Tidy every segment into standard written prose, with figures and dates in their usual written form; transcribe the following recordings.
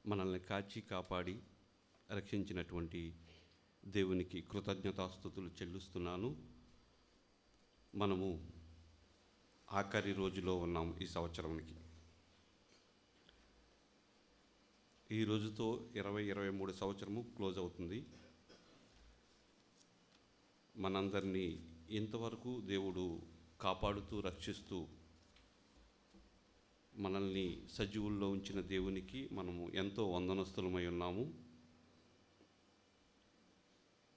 మనల్ని కాచి కాపాడి రక్షించినటువంటి దేవునికి కృతజ్ఞతాస్తుతులు చెల్లిస్తున్నాను. మనము ఆఖరి రోజులో ఉన్నాం ఈ సంవత్సరానికి. ఈ రోజుతో 2023 సంవత్సరము క్లోజ్ అవుతుంది. మనందరినీ ఇంతవరకు దేవుడు కాపాడుతూ రక్షిస్తూ మనల్ని సజీవుల్లో ఉంచిన దేవునికి మనము ఎంతో వందనస్తులమై ఉన్నాము.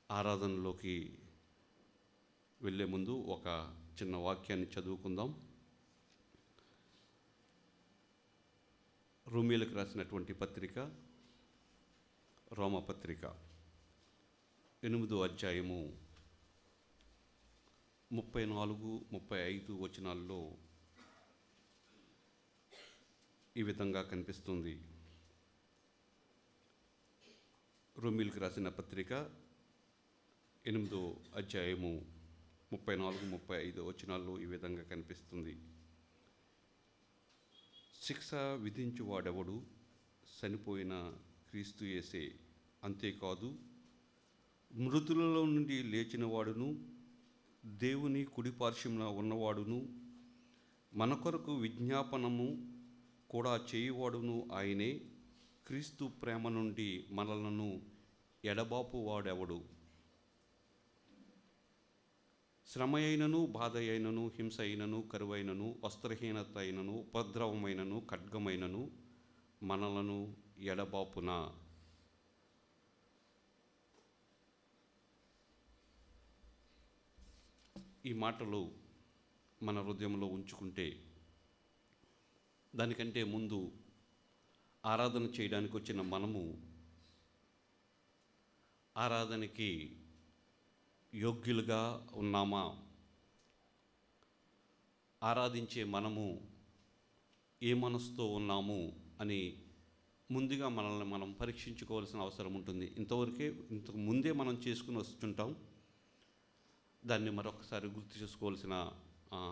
ఆరాధనలోకి వెళ్ళే ముందు ఒక చిన్న వాక్యాన్ని చదువుకుందాం. రోమీయులకు రాసినటువంటి పత్రిక, రోమపత్రిక 8వ అధ్యాయము 34-35 వచనాల్లో ఈ విధంగా కనిపిస్తుంది. రోమీయులకు రాసిన పత్రిక 8వ అధ్యాయము 34-35 వచనాల్లో ఈ విధంగా కనిపిస్తుంది. శిక్ష విధించువాడెవడు? చనిపోయిన క్రీస్తు యేసే. అంతేకాదు, మృతులలో నుండి లేచిన వాడును, దేవుని కుడిపార్శ్వమున ఉన్నవాడును, మన కొరకు విజ్ఞాపనము కూడా చేయువాడును ఆయనే. క్రీస్తు ప్రేమ నుండి మనలను ఎడబాపువాడెవడు? శ్రమ అయినను, బాధ అయినను, హింస అయినను, కరువైనను, వస్త్రహీనత అయినను, ఉపద్రవమైనను, ఖడ్గమైనను మనలను ఎడబాపునా? ఈ మాటలు మన హృదయంలో ఉంచుకుంటే, దానికంటే ముందు ఆరాధన చేయడానికి వచ్చిన మనము ఆరాధనకి యోగ్యులుగా ఉన్నామా? ఆరాధించే మనము ఏ మనసుతో ఉన్నాము అని ముందుగా మనల్ని మనం పరీక్షించుకోవాల్సిన అవసరం ఉంటుంది. ఇంతకు ముందే మనం చేసుకుని వస్తుంటాం. దాన్ని మరొకసారి గుర్తు చేసుకోవాల్సిన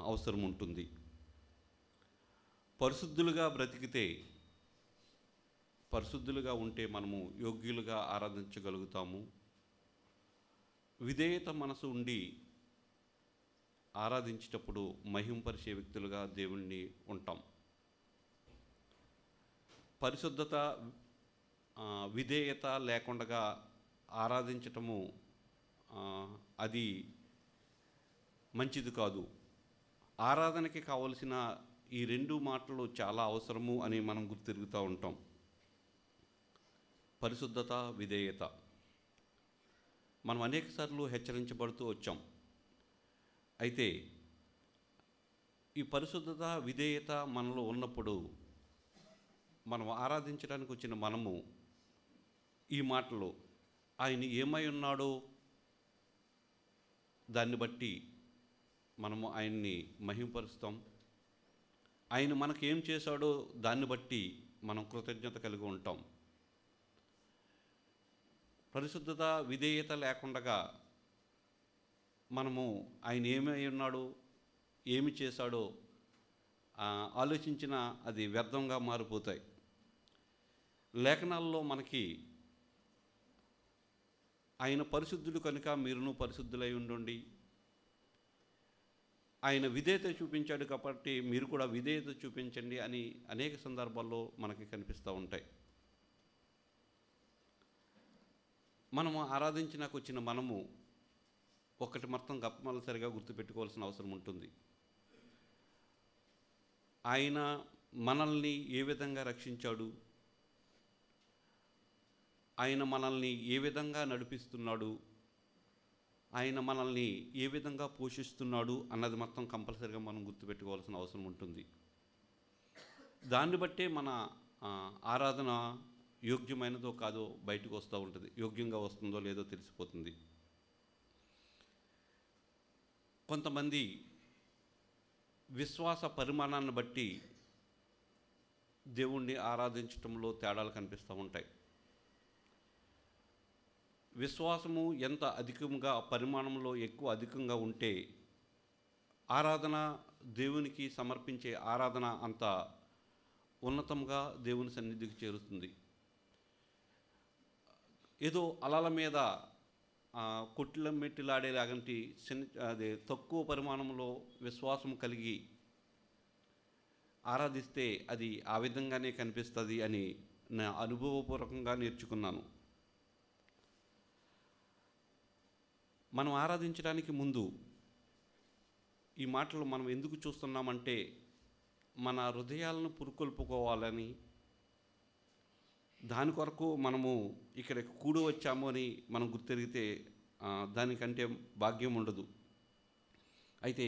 అవసరం ఉంటుంది. పరిశుద్ధులుగా బ్రతికితే, పరిశుద్ధులుగా ఉంటే మనము యోగ్యులుగా ఆరాధించగలుగుతాము. విధేయత మనసు ఉండి ఆరాధించేటప్పుడు మహింపరిచే వ్యక్తులుగా దేవుణ్ణి ఉంటాం. పరిశుద్ధత, విధేయత లేకుండా ఆరాధించటము అది మంచిది కాదు. ఆరాధనకి కావలసిన ఈ రెండు మాటలు చాలా అవసరము అని మనం గుర్తిరుగుతూ ఉంటాం. పరిశుద్ధత, విధేయత. మనం అనేకసార్లు హెచ్చరించబడుతూ వచ్చాం. అయితే ఈ పరిశుద్ధత, విధేయత మనలో ఉన్నప్పుడు మనం ఆరాధించడానికి వచ్చిన మనము ఈ మాటలు, ఆయన ఏమై ఉన్నాడో దాన్ని బట్టి మనము ఆయన్ని మహింపరుస్తాం. ఆయన మనకేం చేశాడో దాన్ని బట్టి మనం కృతజ్ఞత కలిగి ఉంటాం. పరిశుద్ధత, విధేయత లేకుండా మనము ఆయన ఏమై ఉన్నాడో, ఏమి చేశాడో ఆలోచించినా అది వ్యర్థంగా మారిపోతాయి. లేఖనాల్లో మనకి ఆయన పరిశుద్ధుడు కనుక మీరును పరిశుద్ధులై ఉండండి, ఆయన విధేయత చూపించాడు కాబట్టి మీరు కూడా విధేయత చూపించండి అని అనేక సందర్భాల్లో మనకి కనిపిస్తూ ఉంటాయి. మనము ఆరాధించినాకు వచ్చిన మనము ఒకటి మొత్తం కంపల్సరిగా గుర్తుపెట్టుకోవాల్సిన అవసరం ఉంటుంది. ఆయన మనల్ని ఏ విధంగా రక్షించాడు, ఆయన మనల్ని ఏ విధంగా నడిపిస్తున్నాడు, ఆయన మనల్ని ఏ విధంగా పోషిస్తున్నాడు అన్నది మొత్తం కంపల్సరిగా మనం గుర్తుపెట్టుకోవాల్సిన అవసరం ఉంటుంది. దాన్ని బట్టే మన ఆరాధన యోగ్యమైనదో కాదో బయటకు వస్తూ ఉంటుంది. యోగ్యంగా వస్తుందో లేదో తెలిసిపోతుంది. కొంతమంది విశ్వాస పరిమాణాన్ని బట్టి దేవుణ్ణి ఆరాధించటంలో తేడాలు కనిపిస్తూ ఉంటాయి. విశ్వాసము ఎంత అధికంగా, పరిమాణంలో అధికంగా ఉంటే ఆరాధన, దేవునికి సమర్పించే ఆరాధన అంత ఉన్నతంగా దేవుని సన్నిధికి చేరుతుంది. ఏదో అలల మీద కొట్టిల మెట్టిలాడేలాగంటి అదే తక్కువ పరిమాణంలో విశ్వాసం కలిగి ఆరాధిస్తే అది ఆ విధంగానే కనిపిస్తుంది అని నా అనుభవపూర్వకంగా నేర్చుకున్నాను. మనం ఆరాధించడానికి ముందు ఈ మాటలు మనం ఎందుకు చూస్తున్నామంటే మన హృదయాలను పురుకొల్పుకోవాలని, దాని కొరకు మనము ఇక్కడ కూడి వచ్చాము అని మనం గుర్తెరిగితే దానికంటే భాగ్యం ఉండదు. అయితే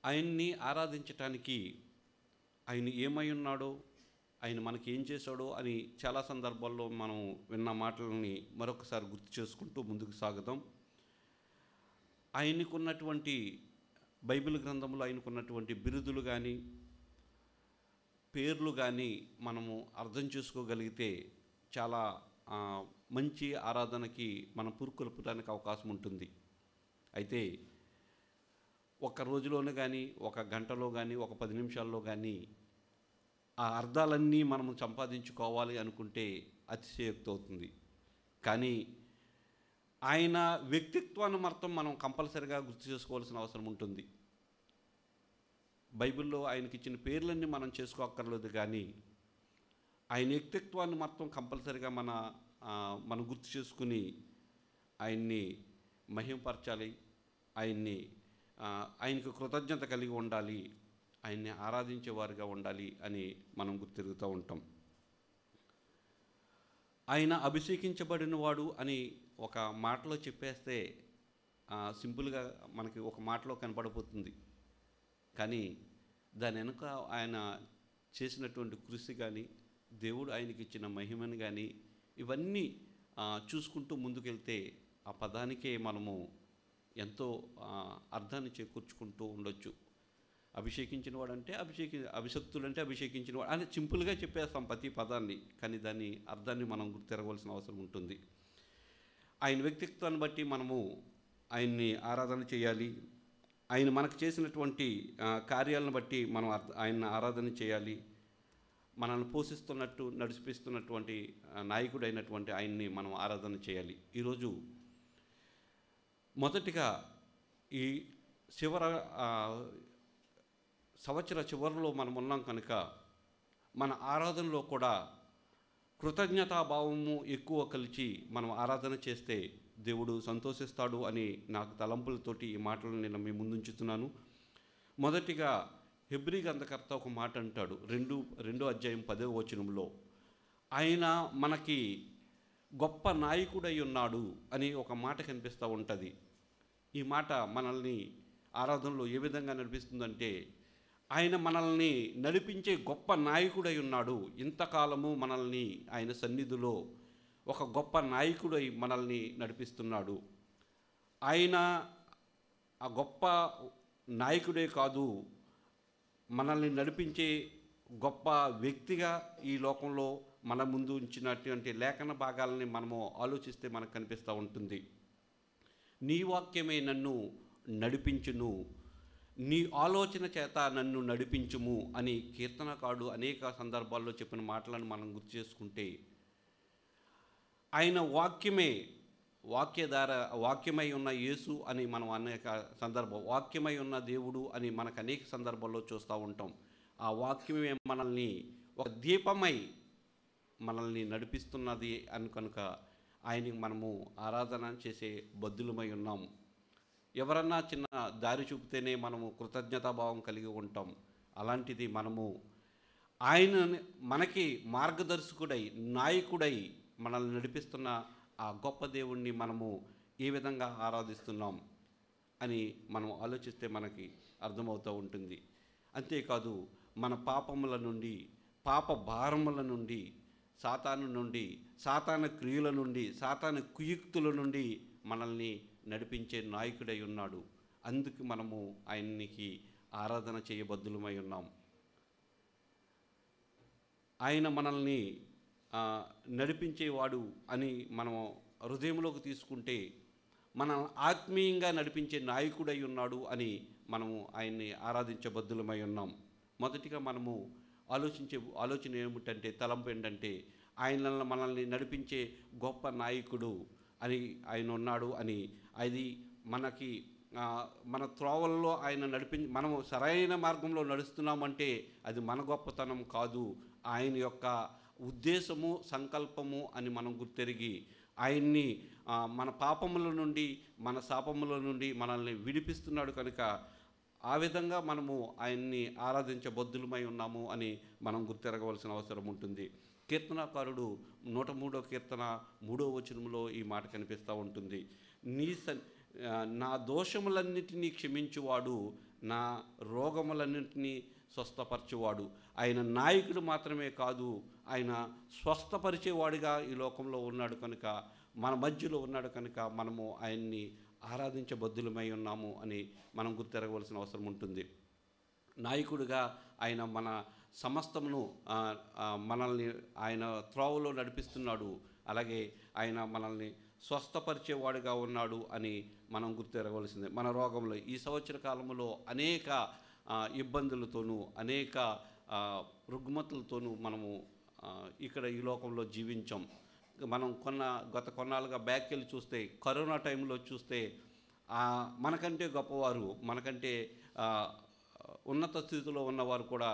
ఆయన్ని ఆరాధించటానికి ఆయన ఏమై ఉన్నాడో, ఆయన మనకి ఏం చేశాడో అని చాలా సందర్భాల్లో మనం విన్న మాటలని మరొకసారి గుర్తు చేసుకుంటూ ముందుకు సాగుదాం. ఆయనకున్నటువంటి బైబిల్ గ్రంథంలో ఆయనకున్నటువంటి బిరుదులు కానీ పేర్లు కానీ మనము అర్థం చేసుకోగలిగితే చాలా మంచి ఆరాధనకి మనం పురుకొల్పడానికి అవకాశం ఉంటుంది. అయితే ఒక రోజులోనే కానీ, ఒక గంటలో కానీ, ఒక 10 నిమిషాల్లో కానీ ఆ అర్థాలన్నీ మనము సంపాదించుకోవాలి అనుకుంటే అతిశయోక్తి అవుతుంది. కానీ ఆయన వ్యక్తిత్వాన్ని మాత్రం మనం కంపల్సరిగా గుర్తు చేసుకోవాల్సిన అవసరం ఉంటుంది. బైబిల్లో ఆయనకి ఇచ్చిన పేర్లన్నీ మనం చేసుకోక్కర్లేదు, కానీ ఆయన వ్యక్తిత్వాన్ని మాత్రం కంపల్సరిగా మనం గుర్తు చేసుకుని ఆయన్ని మహిమపరచాలి, ఆయనకు కృతజ్ఞత కలిగి ఉండాలి, ఆయన్ని ఆరాధించేవారుగా ఉండాలి అని మనం గుర్తిరుగుతూ ఉంటాం. ఆయన అభిషేకించబడిన వాడు అని ఒక మాటలో చెప్పేస్తే సింపుల్గా మనకి ఒక మాటలో కనపడిపోతుంది. కానీ దాని వెనుక ఆయన చేసినటువంటి కృషి కానీ, దేవుడు ఆయనకి ఇచ్చిన మహిమను కానీ, ఇవన్నీ చూసుకుంటూ ముందుకెళ్తే ఆ పదానికే మనము ఎంతో అర్థాన్ని చేకూర్చుకుంటూ ఉండొచ్చు. అభిషేకించిన వాడంటే అభిషక్తులంటే అభిషేకించిన వాడు అని సింపుల్గా చెప్పేస్తాం ప్రతి పదాన్ని, కానీ దాని అర్థాన్ని మనం గుర్తిరగవలసిన అవసరం ఉంటుంది. ఆయన వ్యక్తిత్వాన్ని బట్టి మనము ఆయన్ని ఆరాధన చేయాలి. ఆయన మనకు చేసినటువంటి కార్యాలను బట్టి మనం ఆయన్ని ఆరాధన చేయాలి. మనల్ని పోషిస్తున్నట్టు నడిపిస్తున్నటువంటి నాయకుడైనటువంటి ఆయన్ని మనం ఆరాధన చేయాలి. ఈరోజు మొదటిగా ఈ సంవత్సర చివరిలో మనం ఉన్నాం కనుక మన ఆరాధనలో కూడా కృతజ్ఞతాభావము ఎక్కువ కలిసి మనం ఆరాధన చేస్తే దేవుడు సంతోషిస్తాడు అని నాకు తలంపులతోటి ఈ మాటలను నేను మీ ముందుంచుతున్నాను. మొదటిగా హెబ్రీ గ్రంథకర్త ఒక మాట అంటాడు, 2వ అధ్యాయం 10వ వచనంలో, ఆయన మనకి గొప్ప నాయకుడై ఉన్నాడు అని ఒక మాట కనిపిస్తూ ఉంటుంది. ఈ మాట మనల్ని ఆరాధనలో ఏ విధంగా నడిపిస్తుందంటే, ఆయన మనల్ని నడిపించే గొప్ప నాయకుడై ఉన్నాడు. ఇంతకాలము మనల్ని ఆయన సన్నిధిలో ఒక గొప్ప నాయకుడై మనల్ని నడిపిస్తున్నాడు. ఆయన ఆ గొప్ప నాయకుడే కాదు, మనల్ని నడిపించే గొప్ప వ్యక్తిగా ఈ లోకంలో మన ముందు ఉంచినటువంటి లేఖన భాగాలని మనము ఆలోచిస్తే మనకు కనిపిస్తూ ఉంటుంది. నీ వాక్యమే నన్ను నడిపించును, నీ ఆలోచన చేత నన్ను నడిపించుము అని కీర్తనకారుడు అనేక సందర్భాల్లో చెప్పిన మాటలను మనం గుర్తు చేసుకుంటే, ఆయన వాక్యమై ఉన్న యేసు అని మనం అనేక వాక్యమై ఉన్న దేవుడు అని మనకు అనేక సందర్భాల్లో చూస్తూ ఉంటాం. ఆ వాక్యమే మనల్ని ఒక దీపమై మనల్ని నడిపిస్తున్నది అని కనుక ఆయనకి మనము ఆరాధన చేసే బద్దులమై ఉన్నాము. ఎవరన్నా చిన్న దారి చూపితేనే మనము కృతజ్ఞతాభావం కలిగి ఉంటాం. అలాంటిది మనము ఆయన మనకి మార్గదర్శకుడై నాయకుడై మనల్ని నడిపిస్తున్న ఆ గొప్ప దేవుణ్ణి మనము ఏ విధంగా ఆరాధిస్తున్నాం అని మనం ఆలోచిస్తే మనకి అర్థమవుతూ ఉంటుంది. అంతేకాదు, మన పాపముల నుండి, పాప భారముల నుండి, సాతాను క్రియల నుండి, సాతాను కుయుక్తుల నుండి మనల్ని నడిపించే నాయకుడై ఉన్నాడు. అందుకు మనము ఆయనకి ఆరాధన చేయబద్దులమై ఉన్నాం. ఆయన మనల్ని నడిపించేవాడు అని మనం హృదయంలోకి తీసుకుంటే, మన ఆత్మీయంగా నడిపించే నాయకుడై ఉన్నాడు అని మనము ఆయన్ని ఆరాధించబద్దులమై ఉన్నాం. మొదటిగా మనము ఆలోచన ఏమిటంటే, తలంపు ఏంటంటే, మనల్ని నడిపించే గొప్ప నాయకుడు అని ఆయన ఉన్నాడు అని, అది మనకి మన త్రోవల్లో ఆయన మనము సరైన మార్గంలో నడుస్తున్నామంటే అది మన గొప్పతనం కాదు, ఆయన యొక్క ఉద్దేశము సంకల్పము అని మనం గుర్తెరిగి ఆయన్ని మన పాపముల నుండి మన శాపముల నుండి మనల్ని విడిపిస్తున్నాడు కనుక ఆ విధంగా మనము ఆయన్ని ఆరాధించబద్దులమై ఉన్నాము అని మనం గుర్తెరగవలసిన అవసరం ఉంటుంది. కీర్తనాకారుడు 103వ కీర్తన 3వ వచనంలో ఈ మాట కనిపిస్తూ ఉంటుంది. నా దోషములన్నిటినీ క్షమించువాడు, నా రోగములన్నింటినీ స్వస్థపరచువాడు. ఆయన నాయకుడు మాత్రమే కాదు, ఆయన స్వస్థపరిచేవాడిగా ఈ లోకంలో ఉన్నాడు కనుక, మన మధ్యలో ఉన్నాడు కనుక మనము ఆయన్ని ఆరాధించబద్దులమై ఉన్నాము అని మనం గుర్తెరగవలసిన అవసరం ఉంటుంది. నాయకుడిగా ఆయన మన సమస్తమును మనల్ని ఆయన త్రోవలో నడిపిస్తున్నాడు, అలాగే ఆయన మనల్ని స్వస్థపరిచేవాడిగా ఉన్నాడు అని మనం గుర్తెరగవలసిందే. మన రోగంలో ఈ సంవత్సర కాలంలో అనేక ఇబ్బందులతోనూ అనేక రుగ్మతులతోనూ మనము ఇక్కడ ఈ లోకంలో జీవించాం. మనం గత కొన్నాళ్ళుగా బ్యాక్ వెళ్ళి చూస్తే, కరోనా టైంలో చూస్తే మనకంటే గొప్పవారు, మనకంటే ఉన్నత స్థితిలో ఉన్నవారు కూడా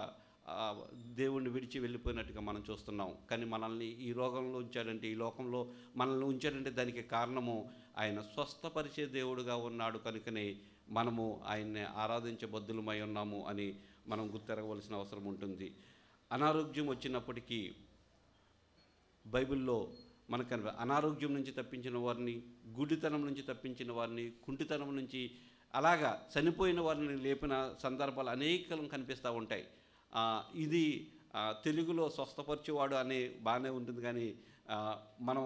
దేవుణ్ణి విడిచి వెళ్ళిపోయినట్టుగా మనం చూస్తున్నాం. కానీ మనల్ని ఈ రోగంలో ఉంచాడంటే, ఈ లోకంలో మనల్ని ఉంచాడంటే దానికి కారణము ఆయన స్వస్థపరిచే దేవుడుగా ఉన్నాడు కనుకనే మనము ఆయన్ని ఆరాధించబద్దులమై ఉన్నాము అని మనం గుర్తెరగవలసిన అవసరం ఉంటుంది. అనారోగ్యం వచ్చినప్పటికీ బైబిల్లో మనకు అనారోగ్యం నుంచి తప్పించిన వారిని, గుడ్డితనం నుంచి తప్పించిన వారిని, కుంటితనం నుంచి అలాగా చనిపోయిన వారిని లేపిన సందర్భాలు అనేకం కనిపిస్తూ ఉంటాయి. ఇది తెలుగులో స్వస్థపరిచేవాడు అనే బాగానే ఉంటుంది, కానీ మనం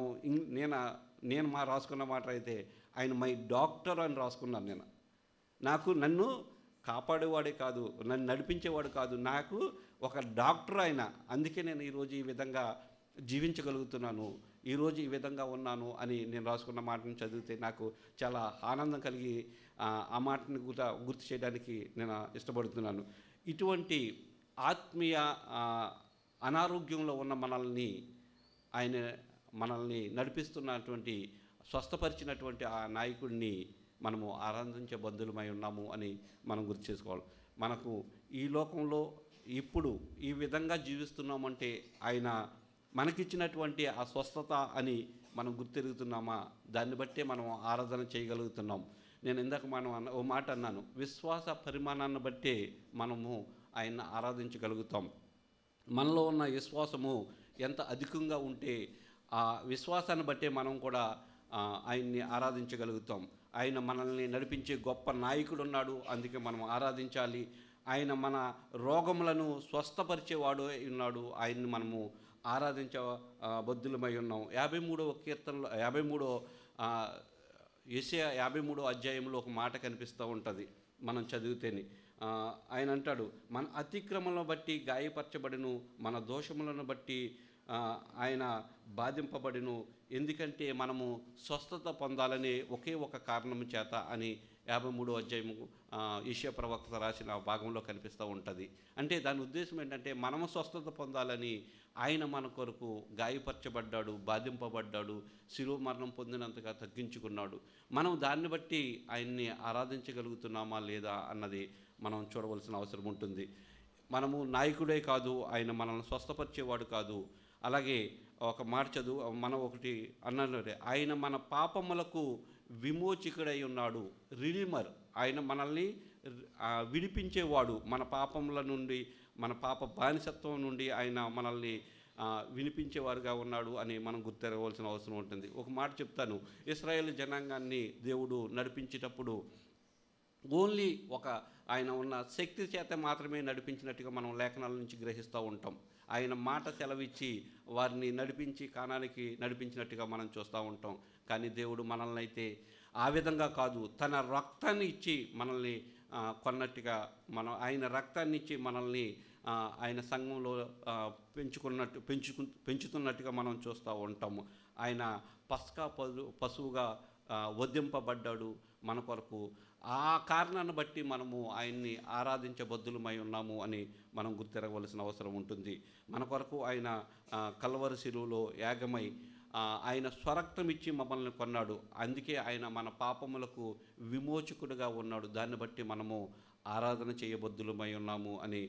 నేను రాసుకున్న మాట అయితే ఆయన మై డాక్టర్ అని రాసుకున్నాను. నన్ను కాపాడేవాడే కాదు, నన్ను నడిపించేవాడు కాదు, నాకు ఒక డాక్టర్ ఆయన. అందుకే నేను ఈరోజు ఈ విధంగా జీవించగలుగుతున్నాను, ఈరోజు ఈ విధంగా ఉన్నాను అని నేను రాసుకున్న మాటను చదివితే నాకు చాలా ఆనందం కలిగి ఆ మాటని గుర్తు చేయడానికి నేను ఇష్టపడుతున్నాను. ఇటువంటి ఆత్మీయ అనారోగ్యంలో ఉన్న మనల్ని నడిపిస్తున్నటువంటి, స్వస్థపరిచినటువంటి ఆ నాయకుడిని మనము ఆరాధించబద్దులమై ఉన్నాము అని మనం గుర్తు చేసుకోవాలి. మనకు ఈ లోకంలో ఇప్పుడు ఈ విధంగా జీవిస్తున్నామంటే ఆయన మనకిచ్చినటువంటి ఆ స్వస్థత అని మనం గుర్తెరుగుతున్నామా, దాన్ని బట్టే మనం ఆరాధన చేయగలుగుతున్నాం. నేను ఇందాక ఓ మాట అన్నాను, విశ్వాస పరిమాణాన్ని బట్టే మనము ఆయన్ని ఆరాధించగలుగుతాం. మనలో ఉన్న విశ్వాసము ఎంత అధికంగా ఉంటే ఆ విశ్వాసాన్ని బట్టే మనం కూడా ఆయన్ని ఆరాధించగలుగుతాం. ఆయన మనల్ని నడిపించే గొప్ప నాయకుడు ఉన్నాడు, అందుకే మనం ఆరాధించాలి. ఆయన మన రోగములను స్వస్థపరిచేవాడు ఉన్నాడు, ఆయన్ని మనము ఆరాధించబద్దులమై ఉన్నాం. 53వ కీర్తనలో 53వ అధ్యాయంలో ఒక మాట కనిపిస్తూ ఉంటుంది మనం చదివితేనే. ఆయన అంటాడు, మన అతిక్రమలను బట్టి గాయపరచబడిను, మన దోషములను బట్టి ఆయన బాధింపబడిను, ఎందుకంటే మనము స్వస్థత పొందాలనే ఒకే ఒక కారణం చేత అని 53వ అధ్యాయము యెషయా ప్రవక్త రాసిన భాగంలో కనిపిస్తూ ఉంటుంది. అంటే దాని ఉద్దేశం ఏంటంటే మనము స్వస్థత పొందాలని ఆయన మన కొరకు గాయపరచబడ్డాడు, బాధింపబడ్డాడు, శిలువ మరణం పొందినంతగా తగ్గించుకున్నాడు. మనం దాన్ని బట్టి ఆయన్ని ఆరాధించగలుగుతున్నామా లేదా అన్నది మనం చూడవలసిన అవసరం ఉంటుంది. మనము నాయకుడే కాదు, ఆయన మనల్ని స్వస్థపరిచేవాడు కాదు. అలాగే ఒక మాట మనం ఒకటి అన్నాడు, ఆయన మన పాపములకు విమోచకుడై ఉన్నాడు, రిడీమర్. ఆయన మనల్ని విడిపించేవాడు, మన పాపముల నుండి, మన పాప బానిసత్వం నుండి ఆయన మనల్ని వినిపించేవారుగా ఉన్నాడు అని మనం గుర్తెరగవలసిన అవసరం ఉంటుంది. ఒక మాట చెప్తాను, ఇశ్రాయేలు జనాంగాన్ని దేవుడు నడిపించేటప్పుడు ఓన్లీ ఆయన ఉన్న శక్తి చేత మాత్రమే నడిపించినట్టుగా మనం లేఖనాల నుంచి గ్రహిస్తూ ఉంటాం. ఆయన మాట సెలవిచ్చి వారిని నడిపించి కానానికి నడిపించినట్టుగా మనం చూస్తూ ఉంటాం. కానీ దేవుడు మనల్ని అయితే ఆ విధంగా కాదు, తన రక్తాన్ని ఇచ్చి మనల్ని కొన్నట్టుగా, ఆయన రక్తాన్ని ఇచ్చి మనల్ని ఆయన సంఘంలో పెంచుతున్నట్టుగా మనం చూస్తూ ఉంటాము. ఆయన పస్కా పశువుగా వధింపబడ్డాడు మన కొరకు. ఆ కారణాన్ని బట్టి మనము ఆయన్ని ఆరాధించబద్దులమై ఉన్నాము అని మనం గుర్తిరగవలసిన అవసరం ఉంటుంది. మన కొరకు ఆయన కల్వరి శిలువలో యాగమై ఆయన స్వరక్తం ఇచ్చి మమ్మల్ని కొన్నాడు. అందుకే ఆయన మన పాపములకు విమోచకుడుగా ఉన్నాడు. దాన్ని బట్టి మనము ఆరాధన చేయబద్దులమై ఉన్నాము అని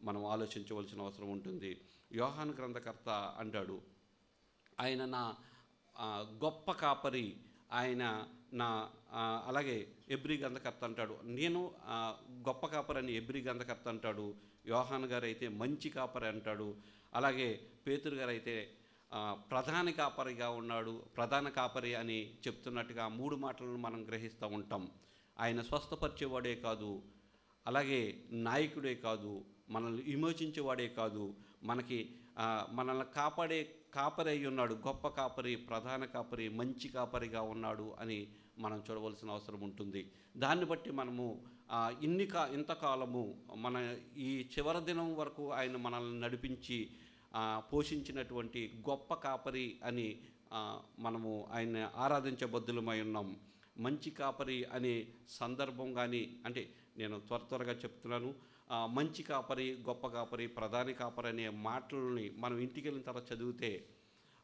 మనం ఆలోచించవలసిన అవసరం ఉంటుంది. యోహాను గ్రంథకర్త అంటాడు, ఆయన నా గొప్ప కాపరి, ఆయన నా అలాగే ఎబ్రీ గ్రంథకర్త అంటాడు, నేను గొప్ప కాపరి అని ఎబ్రీ గ్రంథకర్త అంటాడు. యోహాను గారు అయితే మంచి కాపరి అంటాడు. అలాగే పేతురు గారు అయితే ప్రధాన కాపరిగా ఉన్నాడు, ప్రధాన కాపరి అని చెప్తున్నట్టుగా 3 మాటలను మనం గ్రహిస్తూ ఉంటాం. ఆయన స్వస్థపరిచేవాడే కాదు, అలాగే నాయకుడే కాదు, మనల్ని విమోచించేవాడే కాదు, మనల్ని కాపాడే కాపరి అయి ఉన్నాడు. గొప్ప కాపరి, ప్రధాన కాపరి, మంచి కాపరిగా ఉన్నాడు అని మనం చూడవలసిన అవసరం ఉంటుంది. దాన్ని బట్టి మనము ఇంతకాలము మన ఈ చివరి దినం వరకు ఆయన మనల్ని నడిపించి పోషించినటువంటి గొప్ప కాపరి అని మనము ఆయన ఆరాధించబద్దులమై ఉన్నాం. మంచి కాపరి అనే సందర్భం కానీ, అంటే నేను త్వరగా చెప్తున్నాను, మంచి కాపరి, గొప్ప కాపరి, ప్రధాని కాపరి అనే మాటలని మనం ఇంటికి వెళ్ళిన తర్వాత చదివితే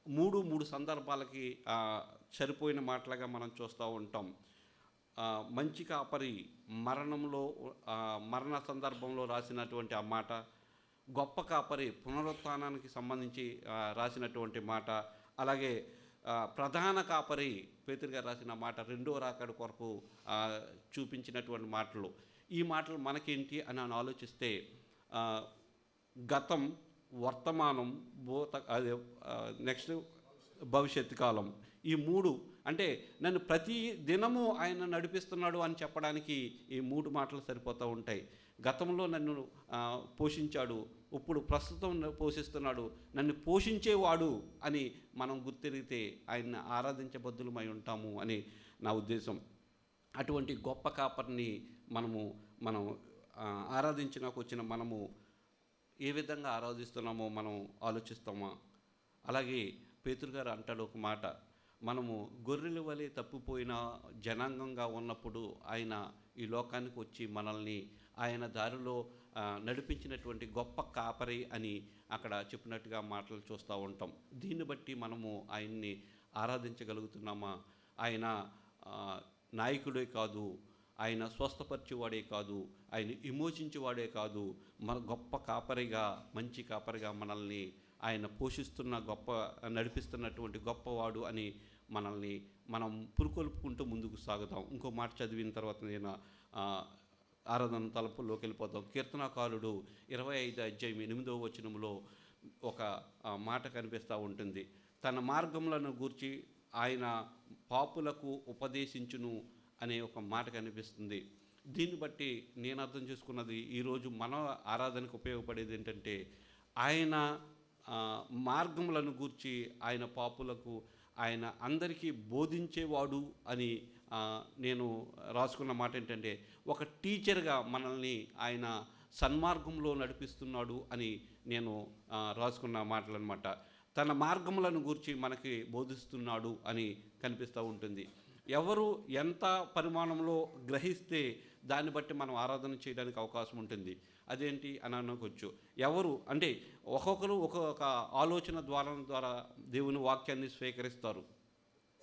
మూడు సందర్భాలకి సరిపోయిన మాటలుగా మనం చూస్తూ ఉంటాం. మంచి కాపరి మరణ సందర్భంలో రాసినటువంటి ఆ మాట, గొప్ప కాపరి పునరుత్థానానికి సంబంధించి రాసినటువంటి మాట, అలాగే ప్రధాన కాపరి పేతురు గారు రాసిన మాట, 2వ రాకడ కొరకు చూపించినటువంటి మాటలు. ఈ మాటలు మనకేంటి అని ఆలోచిస్తే గతం, వర్తమానం, నెక్స్ట్ భవిష్యత్తు కాలం, ఈ 3 అంటే నన్ను ప్రతి దినము ఆయన నడిపిస్తున్నాడు అని చెప్పడానికి ఈ 3 మాటలు సరిపోతూ ఉంటాయి. గతంలో నన్ను పోషించాడు, ఇప్పుడు ప్రస్తుతం పోషిస్తున్నాడు, నన్ను పోషించేవాడు అని మనం గుర్తిరిగితే ఆయన ఆరాధించబద్దులమై ఉంటాము అని నా ఉద్దేశం. అటువంటి గొప్ప కాపరిని మనం ఆరాధించినాకు వచ్చిన మనము ఏ విధంగా ఆరాధిస్తున్నామో మనం ఆలోచిస్తామా? అలాగే పేతురు గారు అంటాడు ఒక మాట, మనము గొర్రెల వలె తప్పిపోయిన జనాంగంగా ఉన్నప్పుడు ఆయన ఈ లోకానికి వచ్చి మనల్ని ఆయన దారిలో నడిపించినటువంటి గొప్ప కాపరి అని అక్కడ చెప్పినట్టుగా మాటలు చూస్తూ ఉంటాం. దీన్ని బట్టి మనము ఆయన్ని ఆరాధించగలుగుతున్నామా? ఆయన నాయకుడే కాదు, ఆయన స్వస్థపరిచేవాడే కాదు, ఆయన విమోచించేవాడే కాదు, మన గొప్ప కాపరిగా, మంచి కాపరిగా మనల్ని ఆయన నడిపిస్తున్నటువంటి గొప్పవాడు అని మనం పురుకొల్పుకుంటూ ముందుకు సాగుతాం. ఇంకో మాట చదివిన తర్వాత నేను ఆరాధన తలుపుల్లోకి వెళ్ళిపోతాం. కీర్తనాకారుడు 25వ అధ్యాయం 8వ వచనంలో ఒక మాట కనిపిస్తూ ఉంటుంది. తన మార్గములను గూర్చి ఆయన పాపులకు ఉపదేశించును అనే ఒక మాట కనిపిస్తుంది. దీన్ని బట్టి నేను అర్థం చేసుకున్నది, ఈరోజు మన ఆరాధనకు ఉపయోగపడేది ఏంటంటే, ఆయన మార్గములను గూర్చి ఆయన పాపులకు, ఆయన అందరికీ బోధించేవాడు అని నేను రాసుకున్న మాట ఏంటంటే, ఒక టీచర్గా మనల్ని ఆయన సన్మార్గంలో నడిపిస్తున్నాడు అని నేను రాసుకున్న మాటలు అన్నమాట. తన మార్గములను గూర్చి మనకి బోధిస్తున్నాడు అని కనిపిస్తూ ఉంటుంది. ఎవరు ఎంత పరిమాణంలో గ్రహిస్తే దాన్ని బట్టి మనం ఆరాధన చేయడానికి అవకాశం ఉంటుంది. అదేంటి అని అనుకోవచ్చు. ఎవరు అంటే ఒక్కొక్కరు ఒక్కొక్క ఆలోచన ద్వారా దేవుని వాక్యాన్ని స్వీకరిస్తారు.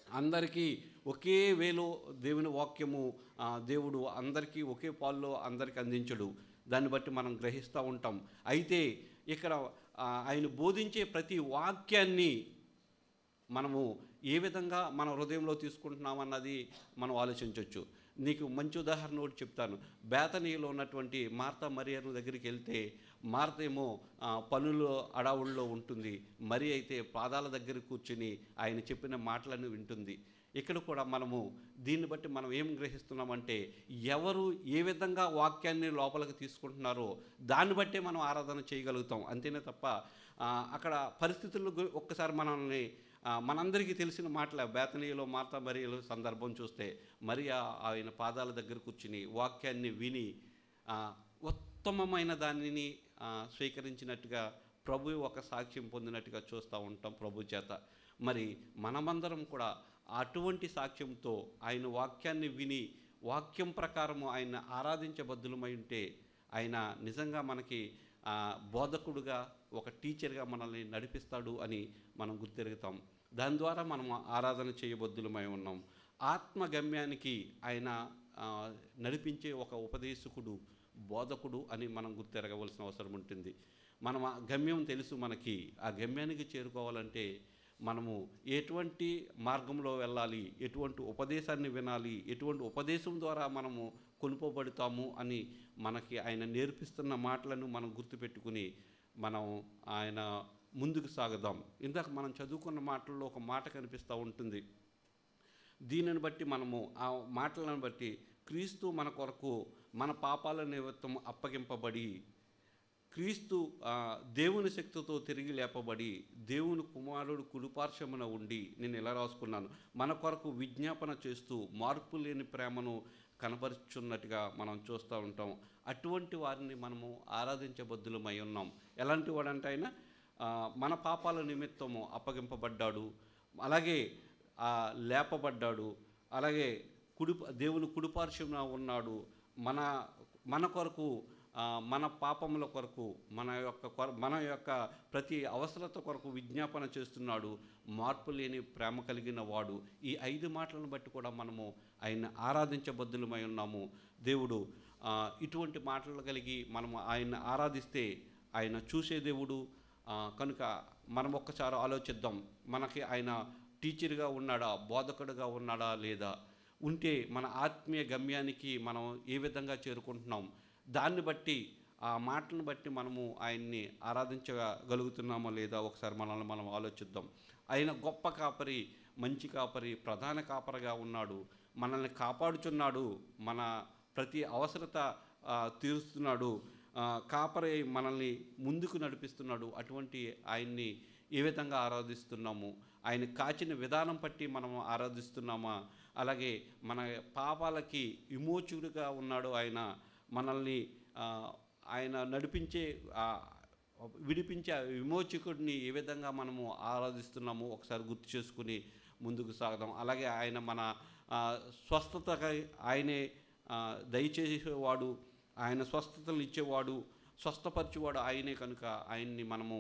అందరికీ ఒకే వేలో దేవుని వాక్యము దేవుడు అందరికీ ఒకే పాల్లో అందరికీ అందించడు. దాన్ని బట్టి మనం గ్రహిస్తూ ఉంటాం. అయితే ఇక్కడ ఆయన బోధించే ప్రతి వాక్యాన్ని మనము ఏ విధంగా మన హృదయంలో తీసుకుంటున్నామన్నది మనం ఆలోచించవచ్చు. నీకు మంచి ఉదాహరణ ఒకటి చెప్తాను. బేతనీలో ఉన్నటువంటి మార్తా మరియను దగ్గరికి వెళ్తే, మార్త ఏమో పనులు అడావుల్లో ఉంటుంది, మరి అయితే పాదాల దగ్గర కూర్చుని ఆయన చెప్పిన మాటలను వింటుంది. ఇక్కడ కూడా మనము దీన్ని బట్టి మనం ఏం గ్రహిస్తున్నామంటే, ఎవరు ఏ విధంగా వాక్యాన్ని లోపలికి తీసుకుంటున్నారో దాన్ని బట్టే మనం ఆరాధన చేయగలుగుతాం. అంతేనే తప్ప అక్కడ పరిస్థితులు ఒక్కసారి మనల్ని మనందరికీ తెలిసిన మాటల బేతనీలో మార్తా మరియల సందర్భం చూస్తే, మరియా ఆయన పాదాల దగ్గర కూర్చుని వాక్యాన్ని విని ఉత్తమమైన దానిని స్వీకరించినట్టుగా ప్రభు ఒక సాక్ష్యం పొందినట్టుగా చూస్తూ ఉంటాం ప్రభు చేత. మరి మనమందరం కూడా అటువంటి సాక్ష్యంతో ఆయన వాక్యాన్ని విని వాక్యం ప్రకారము ఆయన ఆరాధించబద్దులమై ఉంటే ఆయన నిజంగా మనకి బోధకుడుగా ఒక టీచర్గా మనల్ని నడిపిస్తాడు అని మనం గుర్తెరుగుతాం. దాని ద్వారా మనం ఆరాధన చేయబద్దులమై ఉన్నాం. ఆత్మగమ్యానికి ఆయన నడిపించే ఒక ఉపదేశకుడు, బోధకుడు అని మనం గుర్తెరగవలసిన అవసరం ఉంటుంది. మనం ఆ గమ్యం తెలుసు మనకి. ఆ గమ్యానికి చేరుకోవాలంటే మనము ఎటువంటి మార్గంలో వెళ్ళాలి, ఎటువంటి ఉపదేశాన్ని వినాలి, ఎటువంటి ఉపదేశం ద్వారా మనము కొనుకోబడతాము అని మనకి ఆయన నేర్పిస్తున్న మాటలను మనం గుర్తుపెట్టుకుని మనం ఆయన ముందుకు సాగుదాం. ఇందాక మనం చదువుకున్న మాటల్లో ఒక మాట కనిపిస్తూ ఉంటుంది. దీనిని బట్టి మనము ఆ మాటలను బట్టి క్రీస్తు మన కొరకు మన పాపాల నిమిత్తం అప్పగింపబడి, క్రీస్తు దేవుని శక్తితో తిరిగి లేపబడి, దేవుని కుమారుడు కుడిపార్శ్వమున ఉండి, నేను ఇలా రాసుకున్నాను, మన కొరకు విజ్ఞాపన చేస్తూ మార్పు లేని ప్రేమను కనపరుచున్నట్టుగా మనం చూస్తూ ఉంటాం. అటువంటి వారిని మనము ఆరాధించబద్దులమై ఉన్నాం. ఎలాంటి వాడంటే ఆయన మన పాపాల నిమిత్తము అప్పగింపబడ్డాడు, అలాగే లేపబడ్డాడు, అలాగే దేవుని కుడిపార్శ్వమున ఉన్నాడు, మన కొరకు మన పాపముల కొరకు మన యొక్క ప్రతి అవసరత కొరకు విజ్ఞాపన చేస్తున్నాడు, మార్పు లేని ప్రేమ కలిగిన వాడు. ఈ 5 మాటలను బట్టి కూడా మనము ఆయన ఆరాధించబద్దులమై ఉన్నాము. దేవుడు ఇటువంటి మాటలు కలిగి మనము ఆయన ఆరాధిస్తే ఆయన చూసే దేవుడు కనుక మనం ఒక్కసారి ఆలోచిద్దాం. మనకి ఆయన టీచర్గా ఉన్నాడా, బోధకుడుగా ఉన్నాడా లేదా, ఉంటే మన ఆత్మీయ గమ్యానికి మనం ఏ విధంగా చేరుకుంటున్నాం, దాన్ని బట్టి ఆ మాటలను బట్టి మనము ఆయన్ని ఆరాధించగలుగుతున్నామో లేదా ఒకసారి మనల్ని మనం ఆలోచిద్దాం. ఆయన గొప్ప కాపరి, మంచి కాపరి, ప్రధాన కాపరిగా ఉన్నాడు, మనల్ని కాపాడుచున్నాడు, మన ప్రతి అవసరత తీరుస్తున్నాడు, కాపరి మనల్ని ముందుకు నడిపిస్తున్నాడు. అటువంటి ఆయన్ని ఏ విధంగా ఆరాధిస్తున్నాము, ఆయన కాచిన విధానం బట్టి మనము ఆరాధిస్తున్నామా, అలాగే మన పాపాలకి విమోచకుడిగా ఉన్నాడు ఆయన, మనల్ని ఆయన నడిపించే విడిపించే విమోచకుడిని ఏ విధంగా మనము ఆరాధిస్తున్నామో ఒకసారి గుర్తు చేసుకుని ముందుకు సాగదాం. అలాగే ఆయన మన స్వస్థతకై ఆయనే దయచేసేవాడు, ఆయన స్వస్థతలు ఇచ్చేవాడు, స్వస్థపరిచేవాడు ఆయనే. కనుక ఆయన్ని మనము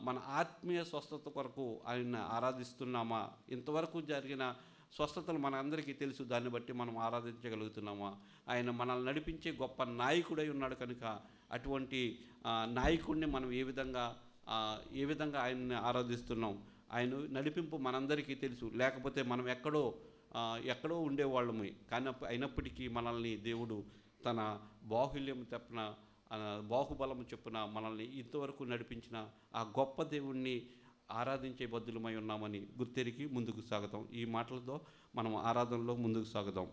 మన ఆత్మీయ స్వస్థత కొరకు ఆయన ఆరాధిస్తున్నామా, ఇంతవరకు జరిగిన స్వస్థతలు మన అందరికీ తెలుసు, దాన్ని బట్టి మనం ఆరాధించగలుగుతున్నామా, ఆయన మనల్ని నడిపించే గొప్ప నాయకుడై ఉన్నాడు. కనుక అటువంటి నాయకుడిని మనం ఏ విధంగా ఆయన్ని ఆరాధిస్తున్నాం, ఆయన నడిపింపు మనందరికీ తెలుసు. లేకపోతే మనం ఎక్కడో ఉండేవాళ్ళమే. కానీ అయినప్పటికీ మనల్ని దేవుడు తన బాహుల్యం తప్పున బాహుబలము చొప్పున మనల్ని ఇంతవరకు నడిపించిన ఆ గొప్ప దేవుణ్ణి ఆరాధించే బద్దులమై ఉన్నామని గుర్తెరిగి ముందుకు సాగుతాం. ఈ మాటలతో మనం ఆరాధనలో ముందుకు సాగుదాం.